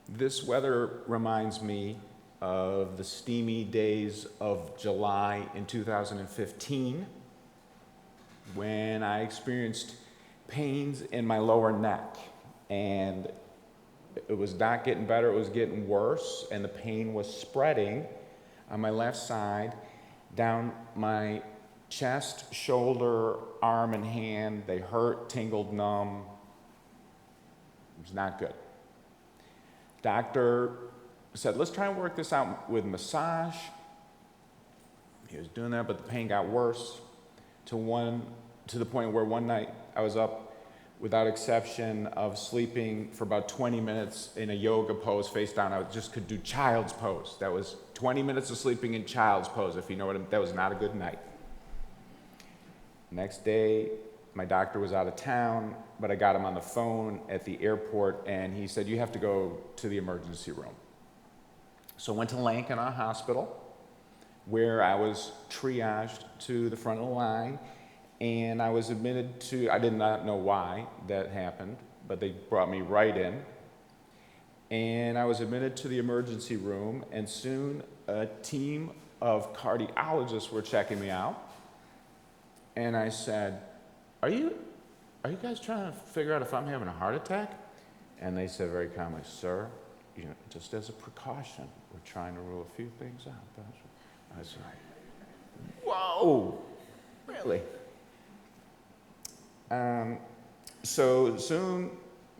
This weather reminds me of the steamy days of July in 2015 when I experienced pains in my lower neck. And it was not getting better, it was getting worse, and the pain was spreading on my left side, down my chest, shoulder, arm, and hand. They hurt, tingled, numb. It was not good. Doctor said, let's try and work this out with massage. He was doing that, but the pain got worse to the point where one night I was up without exception of sleeping for about 20 minutes in a yoga pose face down. I just could do child's pose. That was 20 minutes of sleeping in child's pose, if you know what I mean. That was not a good night. Next day, my doctor was out of town, but I got him on the phone at the airport, and he said, you have to go to the emergency room. So I went to Lankenau Hospital, where I was triaged to the front of the line, and I was admitted to, I did not know why that happened, but they brought me right in. And I was admitted to the emergency room, and soon a team of cardiologists were checking me out. And I said, are you guys trying to figure out if I'm having a heart attack? And they said very calmly, sir, just as a precaution, we're trying to rule a few things out. I said, whoa, really? So soon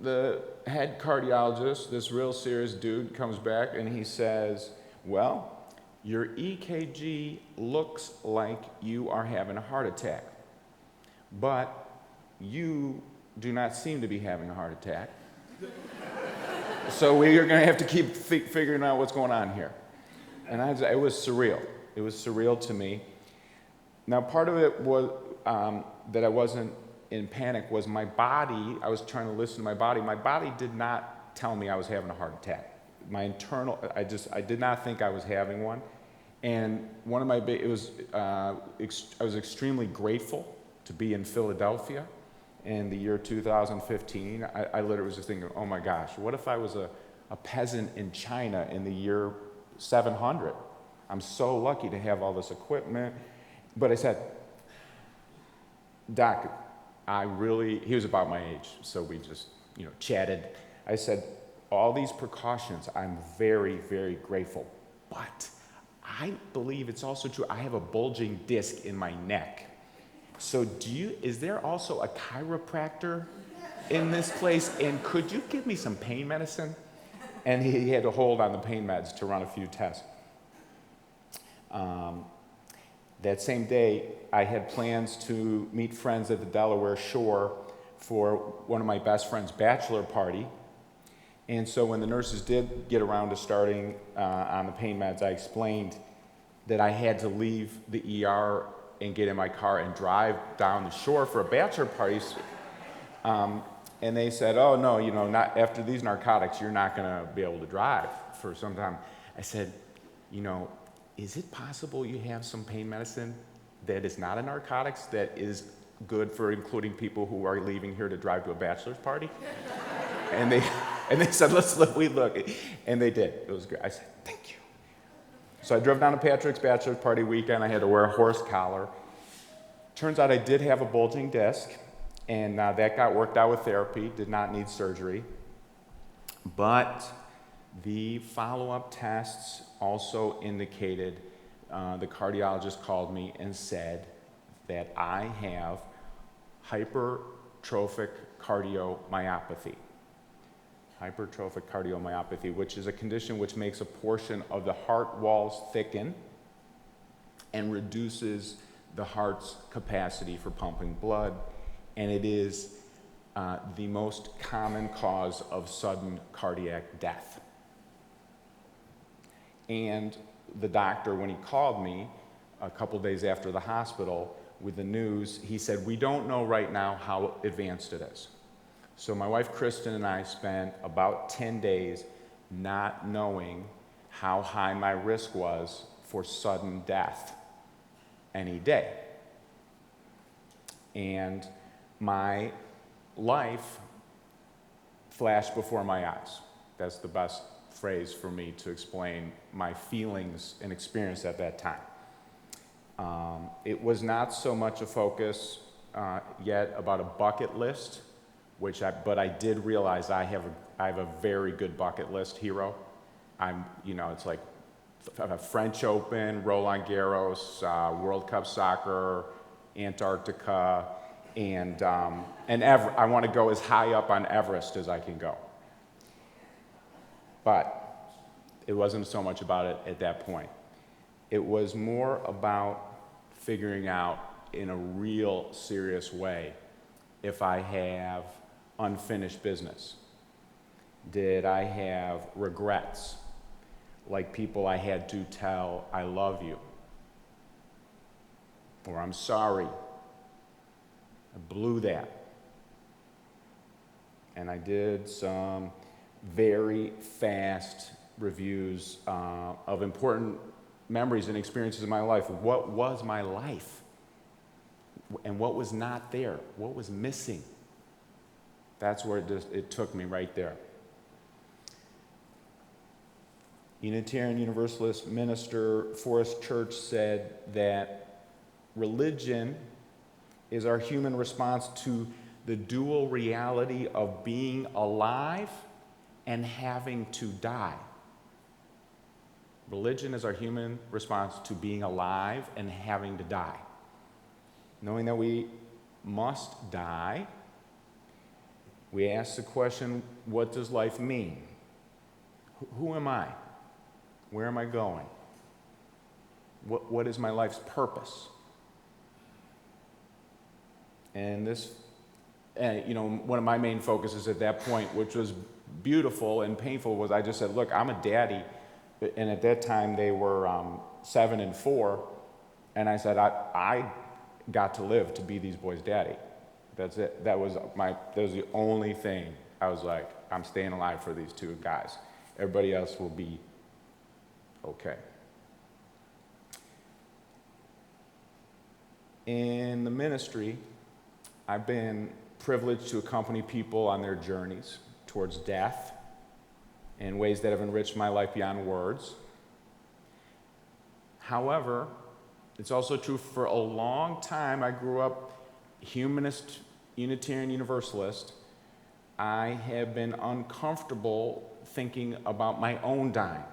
the head cardiologist, this real serious dude, comes back and he says, well, your EKG looks like you are having a heart attack, but you do not seem to be having a heart attack. So we are going to have to keep figuring out what's going on here. And it was surreal. It was surreal to me. Now, part of it was that I wasn't in panic was my body. I was trying to listen to my body. My body did not tell me I was having a heart attack. My internal, I did not think I was having one. And one of my I was extremely grateful to be in Philadelphia in the year 2015. I literally was just thinking, oh my gosh, what if I was a peasant in China in the year 700? I'm so lucky to have all this equipment. But I said, Doc, he was about my age, so we just, chatted. I said, all these precautions, I'm very, very grateful. But I believe it's also true, I have a bulging disc in my neck. So is there also a chiropractor in this place? And could you give me some pain medicine? And he had to hold on the pain meds to run a few tests. That same day, I had plans to meet friends at the Delaware shore for one of my best friend's bachelor party. And so when the nurses did get around to starting on the pain meds, I explained that I had to leave the ER and get in my car and drive down the shore for a bachelor party. And they said, oh, no, not after these narcotics, you're not going to be able to drive for some time. I said, is it possible you have some pain medicine that is not a narcotics that is good for including people who are leaving here to drive to a bachelor's party? And they said, we look. And they did. It was great. I said, thank you. So I drove down to Patrick's bachelor's party weekend. I had to wear a horse collar. Turns out I did have a bulging disc, and that got worked out with therapy, did not need surgery. But the follow-up tests also indicated, the cardiologist called me and said that I have hypertrophic cardiomyopathy. Hypertrophic cardiomyopathy, which is a condition which makes a portion of the heart walls thicken and reduces the heart's capacity for pumping blood, and it is the most common cause of sudden cardiac death. And the doctor, when he called me a couple days after the hospital with the news, he said, we don't know right now how advanced it is. So my wife Kristen and I spent about 10 days not knowing how high my risk was for sudden death any day. And my life flashed before my eyes. That's the best phrase for me to explain my feelings and experience at that time. It was not so much a focus yet about a bucket list, but I did realize I have a very good bucket list hero. It's like French Open, Roland Garros, World Cup soccer, Antarctica, and I want to go as high up on Everest as I can go. But it wasn't so much about it at that point. It was more about figuring out in a real serious way if I have unfinished business. Did I have regrets? Like people I had to tell, I love you, or I'm sorry, I blew that. And I did some very fast reviews of important memories and experiences in my life. What was my life? And what was not there? What was missing? That's where it took me right there. Unitarian Universalist minister Forrest Church said that religion is our human response to the dual reality of being alive and having to die. Religion is our human response to being alive and having to die. Knowing that we must die, we ask the question, what does life mean? Who am I? Where am I going? What is my life's purpose? And one of my main focuses at that point, which was beautiful and painful, was I just said, look, I'm a daddy. And at that time, they were 7 and 4. And I said, I got to live to be these boys' daddy. That's it. That was the only thing. I was like, I'm staying alive for these two guys. Everybody else will be okay. In the ministry, I've been privileged to accompany people on their journeys towards death in ways that have enriched my life beyond words. However, it's also true for a long time, I grew up humanist, Unitarian Universalist. I have been uncomfortable thinking about my own dying.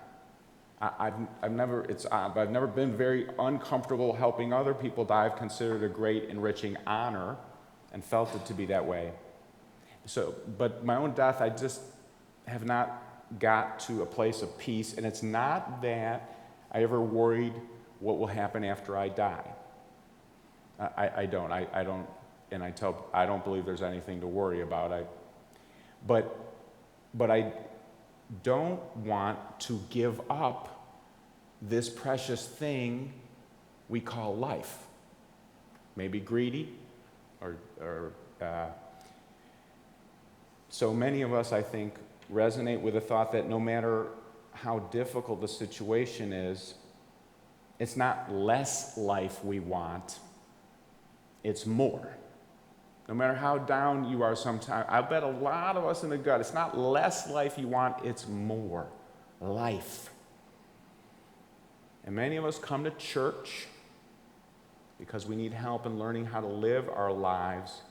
I've never been very uncomfortable helping other people die. I've considered it a great, enriching honor and felt it to be that way. But my own death, I just have not got to a place of peace, and it's not that I ever worried what will happen after I die. I don't, and I don't believe there's anything to worry about. But I don't want to give up this precious thing we call life. Maybe greedy, or so many of us, I think, resonate with the thought that no matter how difficult the situation is, it's not less life we want, it's more. No matter how down you are sometimes, I bet a lot of us in the gut, it's not less life you want, it's more life. And many of us come to church because we need help in learning how to live our lives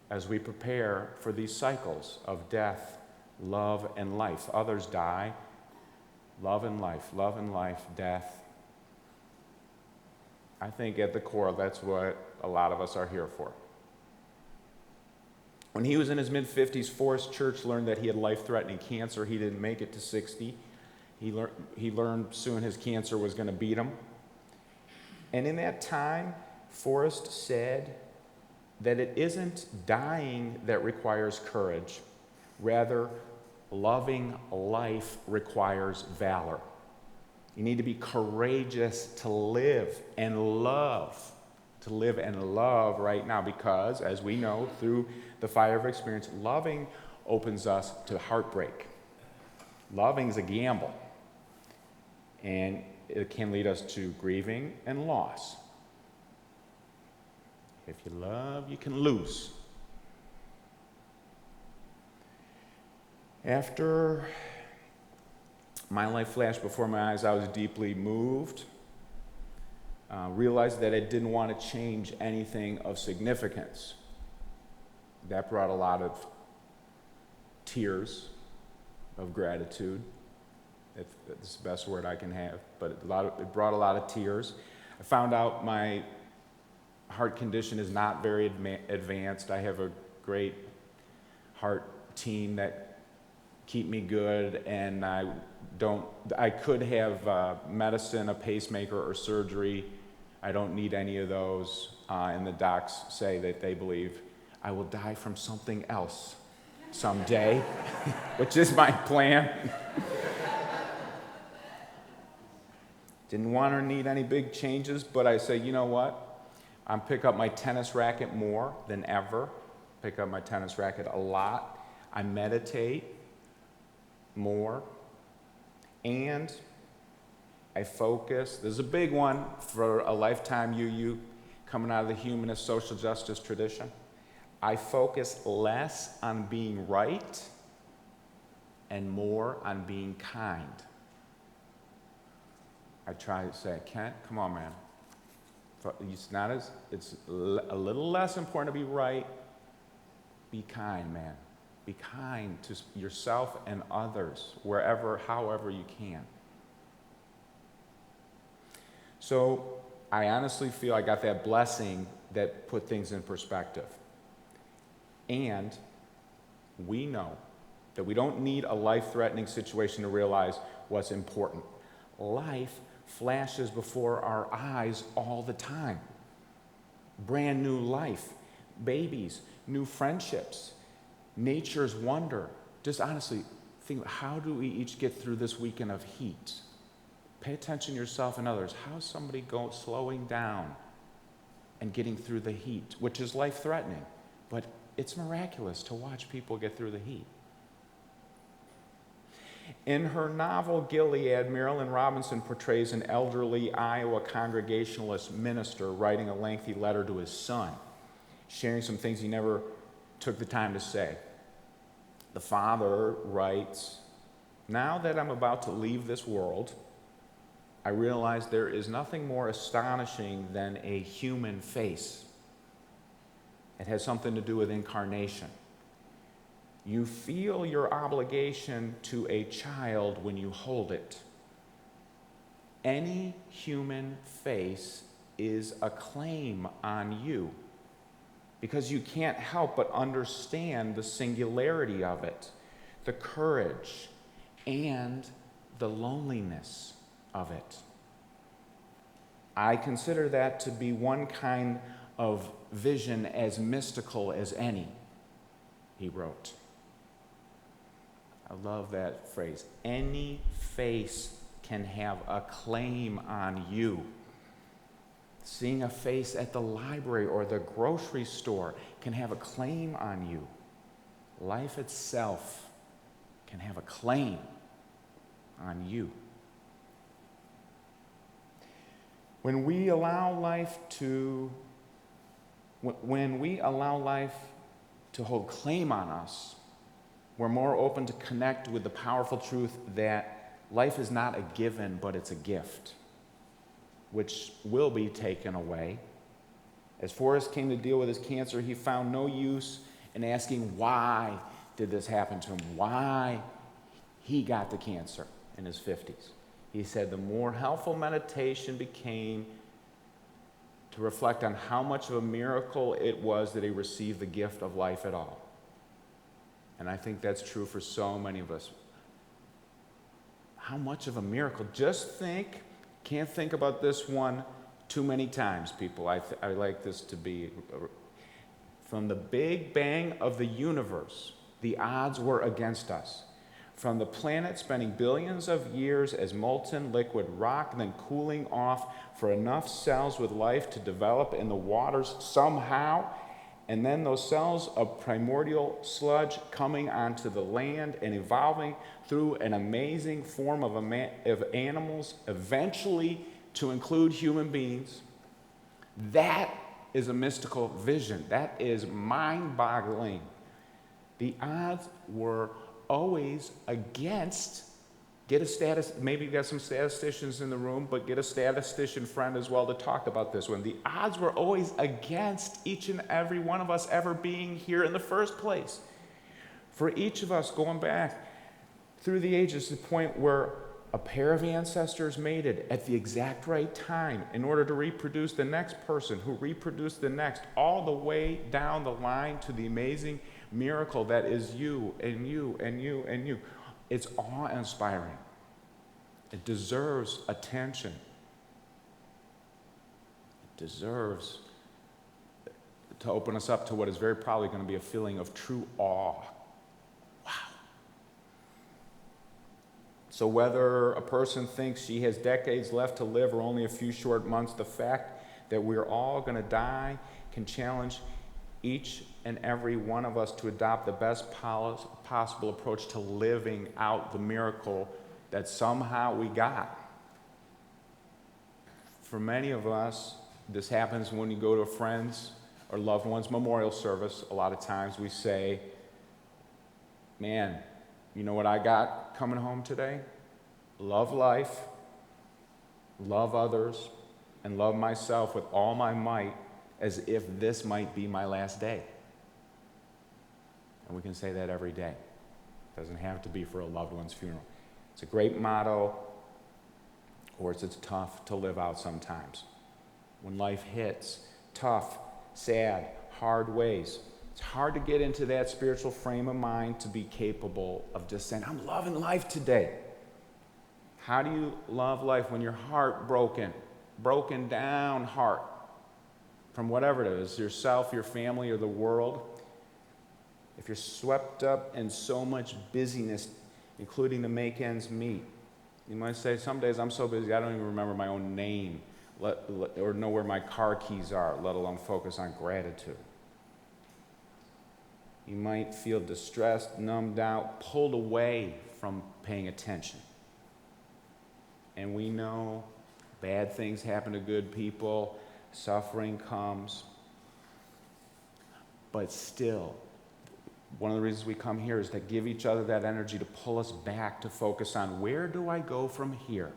as we prepare for these cycles of death, love, and life. Others die, love and life, death. I think at the core, that's what a lot of us are here for. When he was in his mid-50s, Forrest Church learned that he had life-threatening cancer. He didn't make it to 60. He learned soon his cancer was going to beat him. And in that time, Forrest said that it isn't dying that requires courage. Rather, loving life requires valor. You need to be courageous to live and love. To live and love right now, because, as we know through the fire of experience, loving opens us to heartbreak. Loving's a gamble, and it can lead us to grieving and loss. If you love, you can lose. After My life flashed before my eyes. I was deeply moved. Realized that I didn't want to change anything of significance. That brought a lot of tears of gratitude. That's the best word I can have, but it brought a lot of tears. I found out my heart condition is not very advanced. I have a great heart team that keep me good, and I could have medicine, a pacemaker, or surgery. I don't need any of those, and the docs say that they believe I will die from something else someday, which is my plan. Didn't want or need any big changes, but I say, you know what? I'm pick up my tennis racket more than ever. Pick up my tennis racket a lot. I meditate more. And I focus. This is a big one for a lifetime UU coming out of the humanist social justice tradition. I focus less on being right and more on being kind. I try to say, Kent, come on, man. It's a little less important to be right. Be kind, man. Be kind to yourself and others, however you can. So I honestly feel I got that blessing that put things in perspective. And we know that we don't need a life-threatening situation to realize what's important. Life flashes before our eyes all the time. Brand new life, babies, new friendships, nature's wonder. Just honestly, think, how do we each get through this weekend of heat? Pay attention to yourself and others. How's somebody slowing down and getting through the heat, which is life-threatening, but it's miraculous to watch people get through the heat. In her novel, Gilead, Marilyn Robinson portrays an elderly Iowa Congregationalist minister writing a lengthy letter to his son, sharing some things he never took the time to say. The father writes, "Now that I'm about to leave this world, I realize there is nothing more astonishing than a human face. It has something to do with incarnation. You feel your obligation to a child when you hold it. Any human face is a claim on you because you can't help but understand the singularity of it, the courage, and the loneliness of it. I consider that to be one kind of vision as mystical as any," he wrote. I love that phrase. Any face can have a claim on you. Seeing a face at the library or the grocery store can have a claim on you. Life itself can have a claim on you. When we allow life to hold claim on us, we're more open to connect with the powerful truth that life is not a given, but it's a gift, which will be taken away. As Forrest came to deal with his cancer, he found no use in asking why did this happen to him, why he got the cancer in his 50s. He said the more helpful meditation became to reflect on how much of a miracle it was that he received the gift of life at all. And I think that's true for so many of us. How much of a miracle. Just can't think about this one too many times, people. I like this to be, from the Big Bang of the universe, the odds were against us. From the planet spending billions of years as molten liquid rock, then cooling off for enough cells with life to develop in the waters somehow, and then those cells of primordial sludge coming onto the land and evolving through an amazing form of animals, eventually to include human beings. That is a mystical vision. That is mind-boggling. The odds were always against Get a maybe you've got some statisticians in the room, but get a statistician friend as well to talk about this one. The odds were always against each and every one of us ever being here in the first place. For each of us going back through the ages to the point where a pair of ancestors mated at the exact right time in order to reproduce the next person who reproduced the next, all the way down the line to the amazing miracle that is you and you and you and you. It's awe-inspiring. It deserves attention. It deserves to open us up to what is very probably going to be a feeling of true awe. Wow. So whether a person thinks she has decades left to live or only a few short months, the fact that we're all going to die can challenge each and every one of us to adopt the best possible approach to living out the miracle that somehow we got. For many of us, this happens when you go to a friend's or loved one's memorial service. A lot of times we say, man, you know what I got coming home today? Love life, love others, and love myself with all my might, as if this might be my last day. And we can say that every day. It doesn't have to be for a loved one's funeral. It's a great motto, of course it's tough to live out sometimes. When life hits, tough, sad, hard ways, it's hard to get into that spiritual frame of mind to be capable of just saying, I'm loving life today. How do you love life when you're heartbroken, broken down heart, from whatever it is, yourself, your family, or the world? If you're swept up in so much busyness, including to make ends meet, you might say, some days I'm so busy I don't even remember my own name or know where my car keys are, let alone focus on gratitude. You might feel distressed, numbed out, pulled away from paying attention. And we know bad things happen to good people, suffering comes, but still, one of the reasons we come here is to give each other that energy to pull us back to focus on, where do I go from here?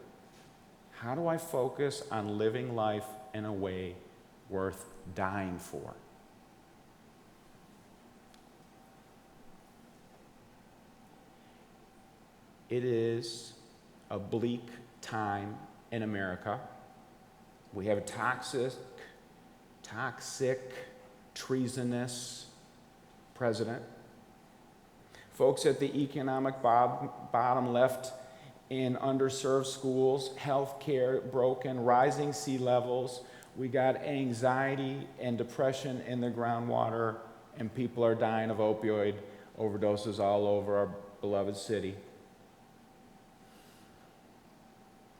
How do I focus on living life in a way worth dying for? It is a bleak time in America. We have a toxic, treasonous president. Folks at the economic bottom left in underserved schools, health care broken, rising sea levels. We got anxiety and depression in the groundwater, and people are dying of opioid overdoses all over our beloved city.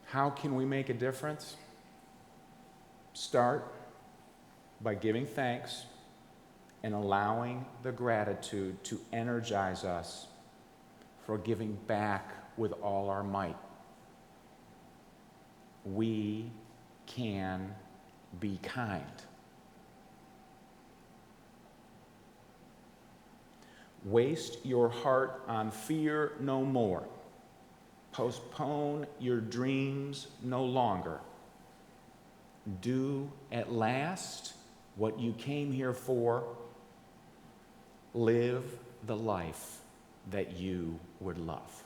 How can we make a difference? Start by giving thanks and allowing the gratitude to energize us for giving back with all our might. We can be kind. Waste your heart on fear no more. Postpone your dreams no longer. Do at last what you came here for. Live the life that you would love.